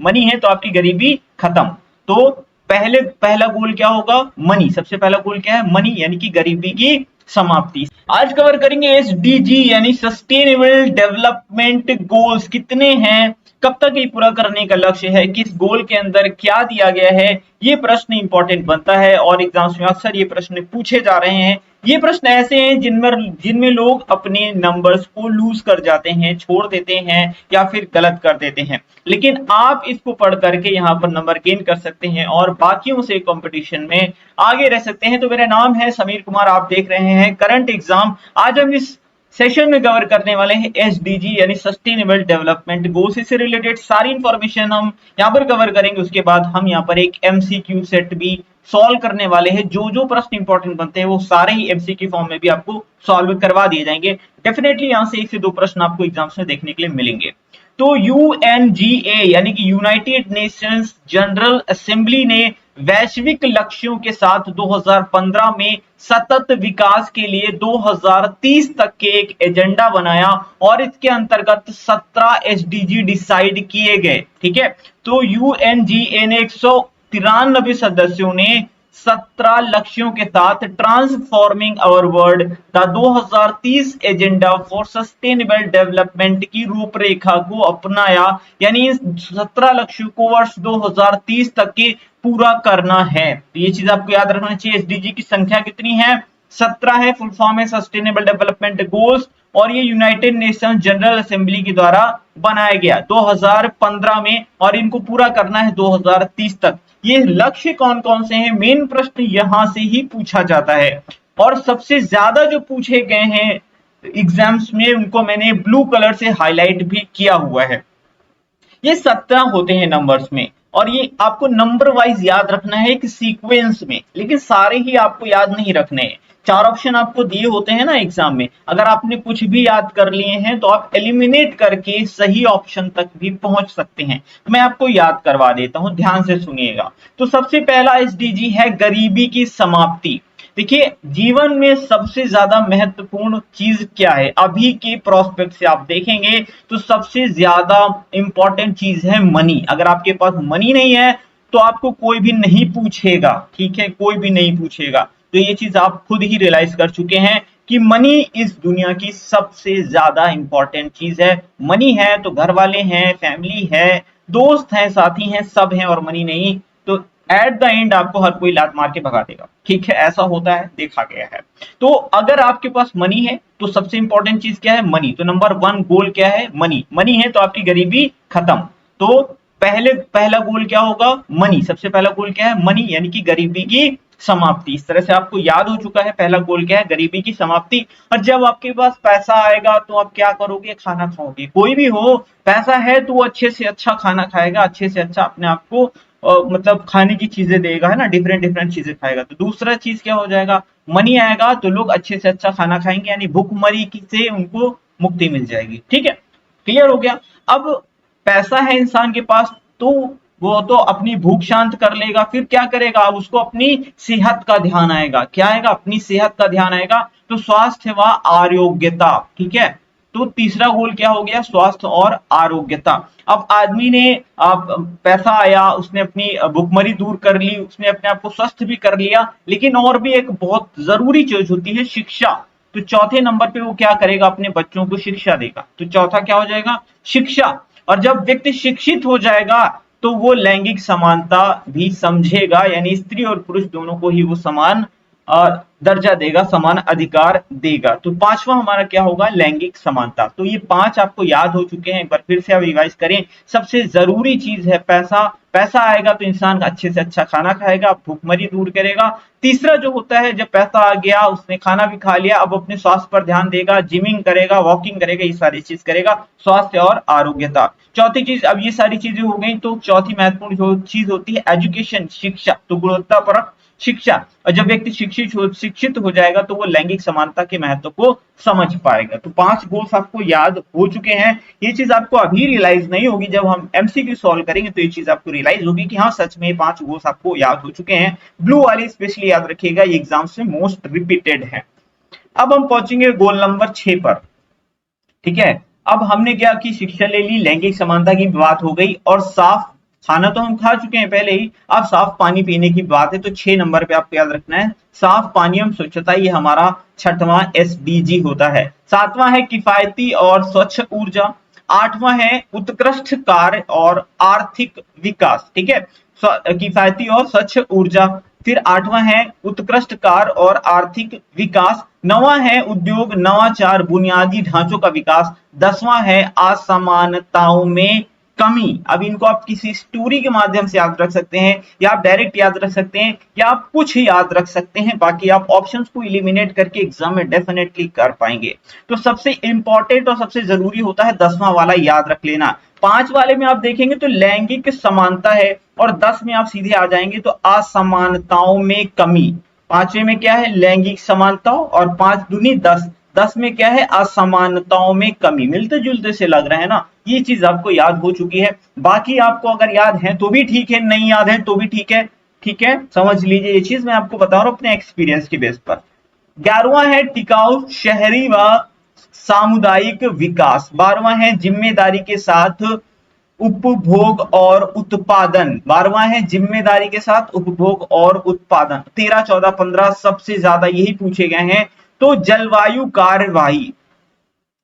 Money है तो आपकी गरीबी खत्म। तो पहला गोल क्या होगा? मनी। सबसे पहला गोल क्या है? मनी, यानी कि गरीबी की समाप्ति। आज कवर करेंगे एसडीजी यानी सस्टेनेबल डेवलपमेंट गोल्स कितने हैं, कब तक ये पूरा करने का लक्ष्य है, किस गोल के अंदर क्या दिया गया है, ये प्रश्न इंपॉर्टेंट बनता है और एग्जाम्स में अक्सर ये प्रश्न पूछे जा रहे हैं। ये प्रश्न ऐसे हैं जिनमें लोग अपने नंबर्स को लूज कर जाते हैं, छोड़ देते हैं या फिर गलत कर देते हैं, लेकिन आप इसको पढ़ करके यहाँ पर नंबर गेन कर सकते हैं और बाकियों से कंपटीशन में आगे रह सकते हैं। तो मेरा नाम है समीर कुमार, आप देख रहे हैं करंट एग्जाम। आज हम इस सेशन में कवर करने वाले हैं एसडीजी यानी सस्टेनेबल डेवलपमेंट गोल्स। इससे रिलेटेड सारी इंफॉर्मेशन हम यहाँ पर कवर करेंगे। उसके बाद हम यहाँ पर एक एमसीक्यू सेट भी सॉल्व करने वाले हैं। जो जो प्रश्न इंपॉर्टेंट बनते हैं वो सारे ही एमसीक्यू फॉर्म में भी आपको सॉल्व करवा दिए जाएंगे। डेफिनेटली यहाँ से 1 से 2 प्रश्न आपको एग्जाम्स में देखने के लिए मिलेंगे। तो यूएनजीए यानी कि यूनाइटेड नेशंस जनरल असेंबली ने वैश्विक लक्ष्यों के साथ 2015 में सतत विकास के लिए 2030 तक के एक एजेंडा बनाया और इसके अंतर्गत 17 एसडीजी डिसाइड किए गए। ठीक है, तो यूएनजीए ने 193 सदस्यों ने 17 लक्ष्यों के साथ transforming our world the 2030 agenda for sustainable development की रूपरेखा को अपनाया, यानी 17 लक्ष्यों को वर्ष 2030 तक के पूरा करना है। तो ये चीज आपको याद रखना चाहिए। एसडीजी की संख्या कितनी है? 17 है। फुल फॉर्म है सस्टेनेबल डेवलपमेंट गोल्स और ये यूनाइटेड नेशन जनरल असेंबली के द्वारा बनाया गया 2015 में और इनको पूरा करना है 2030 तक। ये लक्ष्य कौन कौन से हैं? मेन प्रश्न यहां से ही पूछा जाता है और सबसे ज्यादा जो पूछे गए हैं एग्जाम्स में उनको मैंने ब्लू कलर से हाईलाइट भी किया हुआ है। ये 17 होते हैं नंबर्स में और ये आपको नंबर वाइज याद रखना है एक सीक्वेंस में, लेकिन सारे ही आपको याद नहीं रखने हैं। 4 ऑप्शन आपको दिए होते हैं ना एग्जाम में, अगर आपने कुछ भी याद कर लिए हैं तो आप एलिमिनेट करके सही ऑप्शन तक भी पहुंच सकते हैं। मैं आपको याद करवा देता हूं, ध्यान से सुनिएगा। तो सबसे पहला एसडीजी है गरीबी की समाप्ति। देखिए, जीवन में सबसे ज्यादा महत्वपूर्ण चीज क्या है? अभी के प्रोस्पेक्ट से आप देखेंगे तो सबसे ज्यादा इंपॉर्टेंट चीज है मनी। अगर आपके पास मनी नहीं है तो आपको कोई भी नहीं पूछेगा। ठीक है, कोई भी नहीं पूछेगा। तो ये चीज आप खुद ही रियलाइज कर चुके हैं कि मनी इस दुनिया की सबसे ज्यादा इंपॉर्टेंट चीज है। मनी है तो घर वाले हैं, फैमिली है, दोस्त हैं, साथी हैं, सब हैं, और मनी नहीं तो एट द एंड आपको हर कोई लात मार के भगा देगा। ठीक है, ऐसा होता है, देखा गया है। तो अगर आपके पास मनी है तो सबसे इंपॉर्टेंट चीज क्या है? मनी। तो नंबर 1 गोल क्या है? मनी। मनी है तो आपकी गरीबी खत्म। तो पहला गोल क्या होगा? मनी। सबसे पहला गोल क्या है? मनी, यानी कि गरीबी की समाप्ति। इस तरह से आपको याद हो चुका है पहला गोल क्या है? गरीबी की समाप्ति। और जब आपके पास पैसा आएगा तो आप क्या करोगे? खाना खाओगे। कोई भी हो, पैसा है तो वो अच्छे से अच्छा खाना खाएगा, अच्छे से अच्छा अपने आप को मतलब खाने की चीजें देगा, है ना, डिफरेंट डिफरेंट चीजें खाएगा। तो दूसरा चीज क्या हो जाएगा? मनी आएगा तो लोग अच्छे से अच्छा खाना खाएंगे, यानी भूखमरी से उनको मुक्ति मिल जाएगी। ठीक है, क्लियर हो गया। अब पैसा है इंसान के पास तो वो तो अपनी भूख शांत कर लेगा, फिर क्या करेगा? अब उसको अपनी सेहत का ध्यान आएगा। क्या आएगा? अपनी सेहत का ध्यान आएगा। तो स्वास्थ्य व आरोग्यता। ठीक है, तो तीसरा गोल क्या हो गया? स्वास्थ्य और आरोग्यता। अब आदमी ने पैसा आया, उसने अपनी भुखमरी दूर कर ली, उसने अपने आप को स्वस्थ भी कर लिया, लेकिन और भी एक बहुत जरूरी चीज होती है, शिक्षा। तो चौथे नंबर पे वो क्या करेगा? अपने बच्चों को शिक्षा देगा। तो चौथा क्या हो जाएगा? शिक्षा। और जब व्यक्ति शिक्षित हो जाएगा तो वो लैंगिक समानता भी समझेगा, यानी स्त्री और पुरुष दोनों को ही वो समान दर्जा देगा, समान अधिकार देगा। तो पांचवा हमारा क्या होगा? लैंगिक समानता। तो ये 5 आपको याद हो चुके हैं, एक बार फिर से आप रिवाइज करें। सबसे जरूरी चीज है पैसा। पैसा आएगा तो इंसान अच्छे से अच्छा खाना खाएगा, भूखमरी दूर करेगा। तीसरा जो होता है, जब पैसा आ गया, उसने खाना भी खा लिया, अब अपने स्वास्थ्य पर ध्यान देगा, जिमिंग करेगा, वॉकिंग करेगा, ये सारी चीज करेगा, स्वास्थ्य और आरोग्यता। चौथी चीज, अब ये सारी चीजें हो गई, तो चौथी महत्वपूर्ण जो चीज होती है एजुकेशन, शिक्षा। तो गुणवत्तापरक शिक्षा। और जब व्यक्ति शिक्षित हो जाएगा तो वो लैंगिक समानता के महत्व को समझ पाएगा। तो 5 गोल्स आपको याद हो चुके हैं। ये चीज आपको अभी रियलाइज नहीं होगी, जब हम एमसीक्यू सॉल्व करेंगे तो ये चीज आपको रियलाइज होगी कि हाँ, सच में 5 गोल्स आपको याद हो चुके हैं। ब्लू वाली स्पेशली याद रखिएगा, ये एग्जाम से मोस्ट रिपीटेड है। अब हम पहुंचेंगे गोल नंबर 6 पर। ठीक है, अब हमने क्या की? शिक्षा ले ली, लैंगिक समानता की बात हो गई और साफ खाना तो हम खा चुके हैं पहले ही। अब साफ पानी पीने की बात है तो 6 नंबर पे आपको याद रखना है साफ पानी एवं स्वच्छता, ये हमारा 6वां एसडीजी होता है। 7वां है किफायती और स्वच्छ ऊर्जा। 8वां है उत्कृष्ट कार्य और आर्थिक विकास, ठीक है, किफायती और स्वच्छ ऊर्जा। फिर 8वां है उत्कृष्ट कार्य और आर्थिक विकास। 9वां है उद्योग नवाचार बुनियादी ढांचों का विकास। 10वां है असमानताओं में कमी। अब इनको आप किसी स्टोरी के माध्यम से याद रख सकते हैं, या आप डायरेक्ट याद रख सकते हैं, या आप कुछ ही याद रख सकते हैं, बाकी आप ऑप्शंस को इलिमिनेट करके एग्जाम में डेफिनेटली कर पाएंगे। तो सबसे इंपॉर्टेंट और सबसे जरूरी होता है 10वां वाला याद रख लेना। 5 वाले में आप देखेंगे तो लैंगिक समानता है, और 10 में आप सीधे आ जाएंगे तो असमानताओं में कमी। 5वें में क्या है, लैंगिक समानता, और 5 दूनी 10, 10 में क्या है, असमानताओं में कमी। मिलते जुलते से लग रहा है ना, ये चीज आपको याद हो चुकी है। बाकी आपको अगर याद है तो भी ठीक है, नहीं याद है तो भी ठीक है, ठीक है, समझ लीजिए ये चीज मैं आपको बता रहा हूं अपने एक्सपीरियंस के बेस पर। 11वां है टिकाऊ शहरी व सामुदायिक विकास। 12वां है जिम्मेदारी के साथ उपभोग और उत्पादन। 12वां है जिम्मेदारी के साथ उपभोग और उत्पादन। 13, 14, 15 सबसे ज्यादा यही पूछे गए हैं। तो जलवायु कार्यवाही,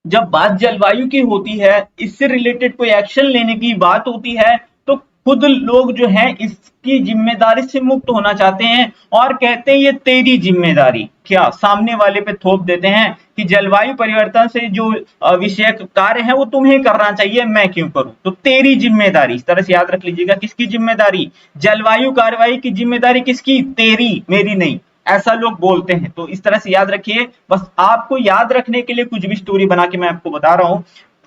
जब बात जलवायु की होती है, इससे रिलेटेड कोई एक्शन लेने की बात होती है, तो खुद लोग जो हैं इसकी जिम्मेदारी से मुक्त होना चाहते हैं और कहते हैं ये तेरी जिम्मेदारी। क्या सामने वाले पे थोप देते हैं कि जलवायु परिवर्तन से जो विषयक कार्य है वो तुम्हें करना चाहिए, मैं क्यों करूं, तो तेरी जिम्मेदारी। इस तरह से याद रख लीजिएगा, किसकी जिम्मेदारी, जलवायु कार्रवाई की जिम्मेदारी किसकी, तेरी, मेरी नहीं, ऐसा लोग बोलते हैं। तो इस तरह से याद रखिए, बस आपको याद रखने के लिए कुछ भी स्टोरी बना के मैं आपको बता रहा हूं,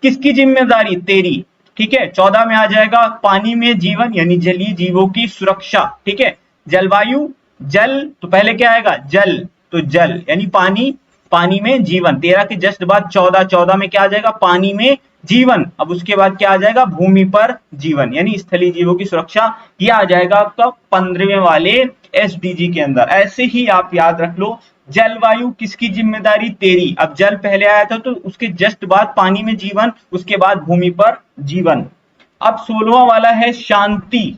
किसकी जिम्मेदारी, तेरी, ठीक है। 14 में आ जाएगा पानी में जीवन यानी जलीय जीवों की सुरक्षा, ठीक है। जलवायु, जल, तो पहले क्या आएगा, जल, तो जल यानी पानी, पानी में जीवन। 13 के जस्ट बाद 14, 14 में क्या आ जाएगा, पानी में जीवन। अब उसके बाद क्या आ जाएगा, भूमि पर जीवन यानी स्थलीय जीवों की सुरक्षा। ये आ जाएगा आपका 15वें वाले एसडीजी के अंदर। ऐसे ही आप याद रख लो, जलवायु किसकी जिम्मेदारी, तेरी। अब जल पहले आया था तो उसके जस्ट बाद पानी में जीवन, उसके बाद भूमि पर जीवन। अब 16वां वाला है शांति,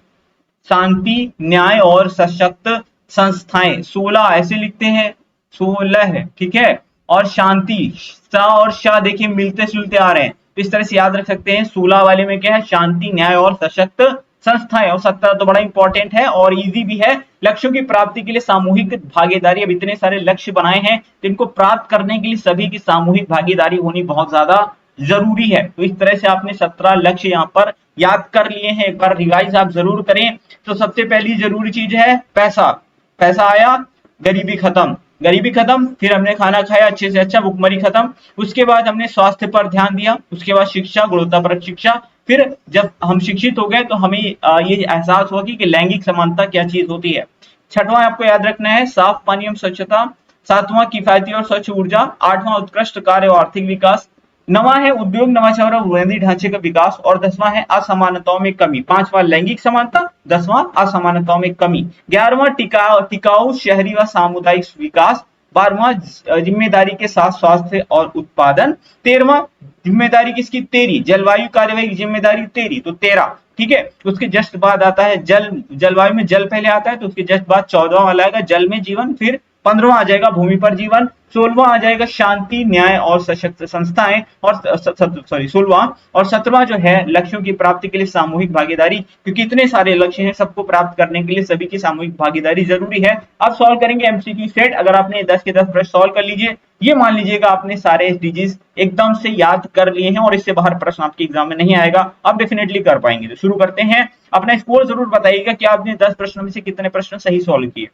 शांति, न्याय और सशक्त संस्थाएं। 16 ऐसे लिखते हैं, 16 है, ठीक है। और शांति, सा और शाह देखिए मिलते जुलते आ रहे हैं, तो इस तरह से याद रख सकते हैं। 16 वाले में क्या है, शांति, न्याय और सशक्त संस्थाएं। और 17 तो बड़ा इंपॉर्टेंट है और इजी भी है, लक्ष्यों की प्राप्ति के लिए सामूहिक भागीदारी। अब इतने सारे लक्ष्य बनाए हैं तो इनको प्राप्त करने के लिए सभी की सामूहिक भागीदारी होनी बहुत ज्यादा जरूरी है। तो इस तरह से आपने 17 लक्ष्य यहाँ पर याद कर लिए हैं, एक बार रिवाइज आप जरूर करें। तो सबसे पहली जरूरी चीज है पैसा, पैसा आया, गरीबी खत्म, गरीबी खत्म, फिर हमने खाना खाया अच्छे से अच्छा, भुखमरी खत्म, उसके बाद हमने स्वास्थ्य पर ध्यान दिया, उसके बाद शिक्षा, गुणवत्तापरक शिक्षा, फिर जब हम शिक्षित हो गए तो हमें ये एहसास हुआ कि लैंगिक समानता क्या चीज होती है। 6वां आपको याद रखना है साफ पानी एवं स्वच्छता। 7वां किफायती और स्वच्छ ऊर्जा। 8वां उत्कृष्ट कार्य और आर्थिक विकास। 9वां है उद्योग नवाचार और बुनियादी ढांचे का विकास। और 10वां है असमानताओं में कमी। 5वां लैंगिक समानता, 10वां असमानताओं में कमी। 11वां टिकाऊ शहरी व सामुदायिक विकास। 12वां जिम्मेदारी के साथ स्वास्थ्य और उत्पादन। 13वां जिम्मेदारी किसकी, तेरी, जलवायु कार्यवाही की जिम्मेदारी तेरी, तो 13, ठीक है। उसके जस्ट बाद आता है जल, जलवायु में जल पहले आता है तो उसके जस्ट बाद 14वां वाला आएगा जल में जीवन, फिर 15वां आ जाएगा भूमि पर जीवन, 16वां आ जाएगा शांति, न्याय और सशक्त संस्थाएं, और 16वां, और 17वां जो है लक्ष्यों की प्राप्ति के लिए सामूहिक भागीदारी, क्योंकि इतने सारे लक्ष्य हैं, सबको प्राप्त करने के लिए सभी की सामूहिक भागीदारी जरूरी है। अब सॉल्व करेंगे एमसीक्यू सेट। अगर आपने 10 के 10 प्रश्न सॉल्व कर लीजिए, ये मान लीजिएगा आपने सारे एसडीजीज एकदम से याद कर लिए हैं और इससे बाहर प्रश्न आपके एग्जाम में नहीं आएगा, आप डेफिनेटली कर पाएंगे। तो शुरू करते हैं, अपना स्कोर जरूर बताइएगा कि आपने 10 प्रश्नों में से कितने प्रश्न सही सॉल्व किए।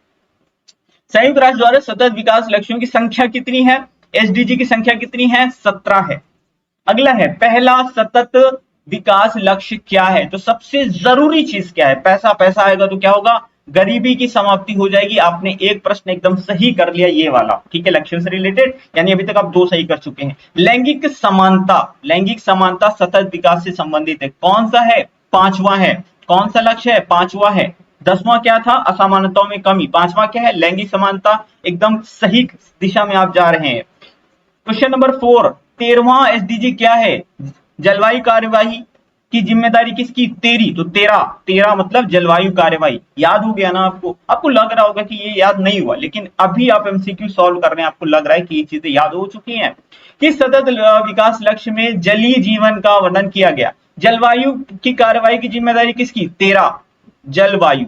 संयुक्त राष्ट्र द्वारा सतत विकास लक्ष्यों की संख्या कितनी है, एसडीजी की संख्या कितनी है, 17 है। अगला है पहला सतत विकास लक्ष्य क्या है, तो सबसे जरूरी चीज क्या है, पैसा, पैसा आएगा तो क्या होगा, गरीबी की समाप्ति हो जाएगी। आपने एक प्रश्न एकदम सही कर लिया, ये वाला, ठीक है, लक्ष्यों से रिलेटेड, यानी अभी तक आप 2 सही कर चुके हैं। लैंगिक समानता, लैंगिक समानता सतत विकास से संबंधित है, कौन सा है, 5वां है। कौन सा लक्ष्य है, 5वां है। 10वां क्या था, असमानताओं में कमी, 5वां क्या है, लैंगिक समानता, एकदम सही दिशा में आप जा रहे हैं। क्वेश्चन नंबर 4, 13वां एसडीजी क्या है, जलवायु कार्यवाही, की जिम्मेदारी किसकी? तेरी। तो तेरा, तेरा मतलब जलवायु कार्यवाही। याद हो गया ना आपको? आपको लग रहा होगा कि ये याद नहीं हुआ, लेकिन अभी आप एमसीक्यू सॉल्व कर रहे हैं, आपको लग रहा है कि ये चीजें याद हो चुकी हैं। किस सतत विकास लक्ष्य में जलीय जीवन का वर्णन किया गया? जलवायु की कार्यवाही की जिम्मेदारी किसकी? तेरा। जलवायु,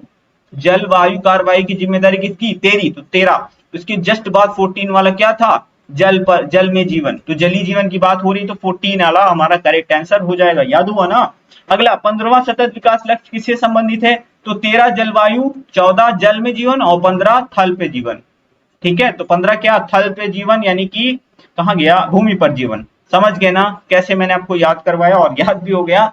जलवायु कार्रवाई की जिम्मेदारी किसकी? तेरी। तो तेरा। तो इसके जस्ट बाद 14 वाला क्या था? जल पर, जल में जीवन। तो जलीय जीवन की बात हो रही, तो 14 वाला हमारा करेक्ट आंसर हो जाएगा। याद हुआ ना? अगला 15वां सतत विकास लक्ष्य किससे संबंधित है? तो 13 जलवायु, 14 जल में जीवन और 15 थल पे जीवन। ठीक है, तो 15 क्या? थल पे जीवन, यानी कि कहां गया? भूमि पर जीवन। समझ गए ना कैसे मैंने आपको याद करवाया, और याद भी हो गया।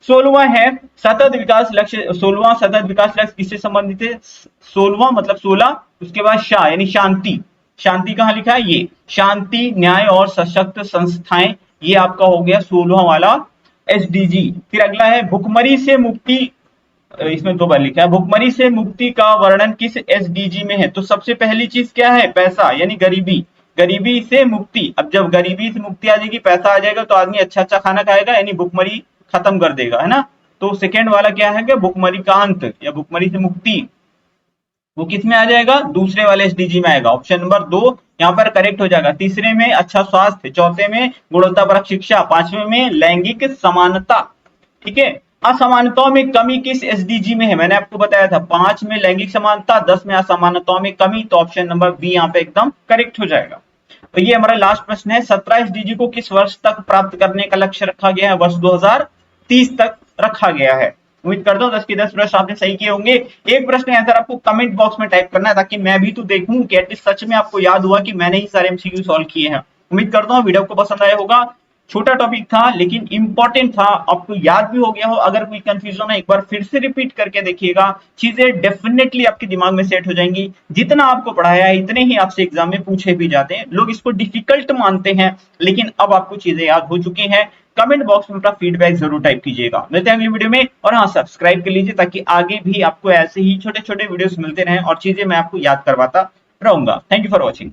16वां है सतत विकास लक्ष्य। 16वां सतत विकास लक्ष्य किससे संबंधित है? 16वां मतलब 16, उसके बाद शाह यानी शांति। शांति कहां लिखा है? ये शांति, न्याय और सशक्त संस्थाएं, ये आपका हो गया 16वां वाला एसडीजी। फिर अगला है भुखमरी से मुक्ति। इसमें दो बार लिखा है, भुखमरी से मुक्ति का वर्णन किस एसडीजी में है? तो सबसे पहली चीज क्या है? पैसा यानी गरीबी। गरीबी से मुक्ति। अब जब गरीबी से मुक्ति आ जाएगी, पैसा आ जाएगा, तो आदमी अच्छा अच्छा खाना खाएगा, यानी भुखमरी खत्म कर देगा, है ना? तो सेकेंड वाला क्या है कि भुखमरी का अंत या भुखमरी से मुक्ति, वो किस में आ जाएगा? दूसरे वाले एसडीजी में आएगा। ऑप्शन नंबर 2 यहाँ पर करेक्ट हो जाएगा। तीसरे में अच्छा स्वास्थ्य, चौथे में गुणवत्तापरक शिक्षा, पांचवें में लैंगिक समानता। ठीक है, असमानताओं में कमी किस एसडीजी में है? मैंने आपको बताया था, 5 में लैंगिक समानता, 10 में असमानताओं में कमी। तो ऑप्शन नंबर बी यहाँ पे एकदम करेक्ट हो जाएगा। तो ये हमारा लास्ट प्रश्न है। 17 एसडीजी को किस वर्ष तक प्राप्त करने का लक्ष्य रखा गया है? वर्ष 2030 तक रखा गया है। उम्मीद करता हूँ 10 के 10 प्रश्न आपने सही किए होंगे। एक प्रश्न आंसर आपको कमेंट बॉक्स में टाइप करना है, ताकि मैं भी तो देखूं कि एटलीस्ट सच में आपको याद हुआ कि मैंने ही सारे एमसीक्यू सॉल्व किए हैं। उम्मीद करता हूँ वीडियो को पसंद आया होगा। छोटा टॉपिक था लेकिन इंपॉर्टेंट था, आपको याद भी हो गया हो। अगर कोई कंफ्यूजन है, एक बार फिर से रिपीट करके देखिएगा, चीजें डेफिनेटली आपके दिमाग में सेट हो जाएंगी। जितना आपको पढ़ाया है इतने ही आपसे एग्जाम में पूछे भी जाते हैं। लोग इसको डिफिकल्ट मानते हैं, लेकिन अब आपको चीजें याद हो चुकी हैं। कमेंट बॉक्स में अपना फीडबैक जरूर टाइप कीजिएगा। मिलते हैं अगली वीडियो में, और हाँ, सब्सक्राइब कर लीजिए ताकि आगे भी आपको ऐसे ही छोटे छोटे वीडियोस मिलते रहें और चीजें मैं आपको याद करवाता रहूंगा। Thank you for watching.